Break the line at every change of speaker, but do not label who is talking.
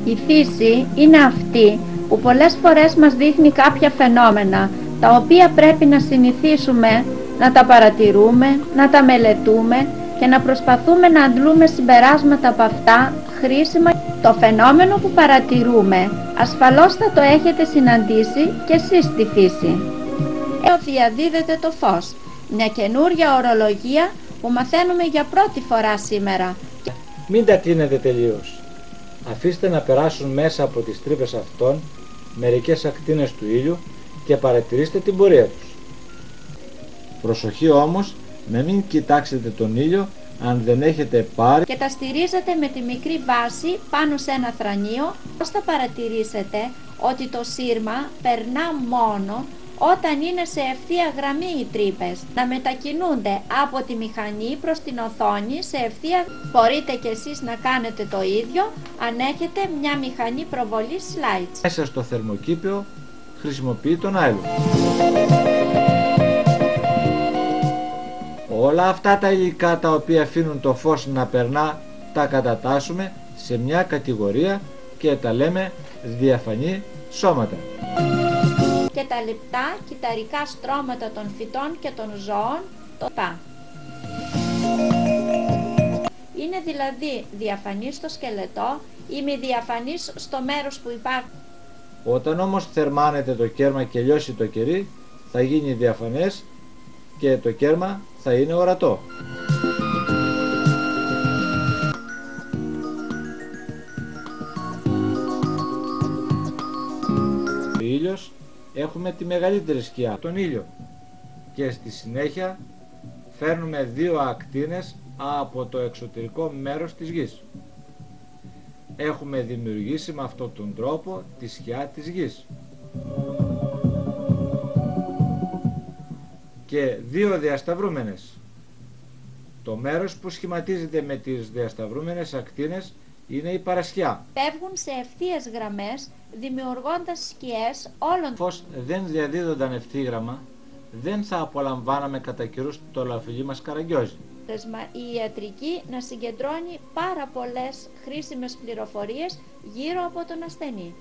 Η φύση είναι αυτή που πολλές φορές μας δείχνει κάποια φαινόμενα, τα οποία πρέπει να συνηθίσουμε να τα παρατηρούμε, να τα μελετούμε και να προσπαθούμε να αντλούμε συμπεράσματα από αυτά χρήσιμα. Το φαινόμενο που παρατηρούμε ασφαλώς θα το έχετε συναντήσει και εσείς στη φύση. Διαδίδεται το φως, μια καινούρια ορολογία που μαθαίνουμε για πρώτη φορά σήμερα.
Μην τα κλείνετε τελείως. Αφήστε να περάσουν μέσα από τις τρύπες αυτών μερικές ακτίνες του ήλιου και παρατηρήστε την πορεία τους. Προσοχή όμως να μην κοιτάξετε τον ήλιο αν δεν έχετε πάρει
και τα στηρίζετε με τη μικρή βάση πάνω σε ένα θρανείο. Πώς θα παρατηρήσετε ότι το σύρμα περνά μόνο όταν είναι σε ευθεία γραμμή οι τρύπες, να μετακινούνται από τη μηχανή προς την οθόνη σε ευθεία. Μπορείτε και εσείς να κάνετε το ίδιο αν έχετε μια μηχανή προβολής slides.
Μέσα στο θερμοκήπιο χρησιμοποιεί τον άϊλο. Όλα αυτά τα υλικά τα οποία αφήνουν το φως να περνά τα κατατάσσουμε σε μια κατηγορία και τα λέμε διαφανή σώματα.
Και τα λεπτά κυταρικά στρώματα των φυτών και των ζώων, το πα. Είναι δηλαδή διαφανής στο σκελετό ή μη διαφανής στο μέρος που υπάρχει.
Όταν όμως θερμάνεται το κέρμα και λιώσει το κερί, θα γίνει διαφανές και το κέρμα θα είναι ορατό. Ο ήλιος έχουμε τη μεγαλύτερη σκιά, τον ήλιο, και στη συνέχεια φέρνουμε δύο ακτίνες από το εξωτερικό μέρος της γης. Έχουμε δημιουργήσει με αυτόν τον τρόπο τη σκιά της γης. Και δύο διασταυρούμενες. Το μέρος που σχηματίζεται με τις διασταυρούμενες ακτίνες είναι η παρασκιά.
Φεύγουν σε ευθείες γραμμές, δημιουργώντας σκιές όλων.
Φως δεν διαδίδονταν ευθύγραμμα, δεν θα απολαμβάναμε κατά καιρούς το ελαφιλί μας καραγκιόζι.
Η ιατρική να συγκεντρώνει πάρα πολλές χρήσιμες πληροφορίες γύρω από τον ασθενή.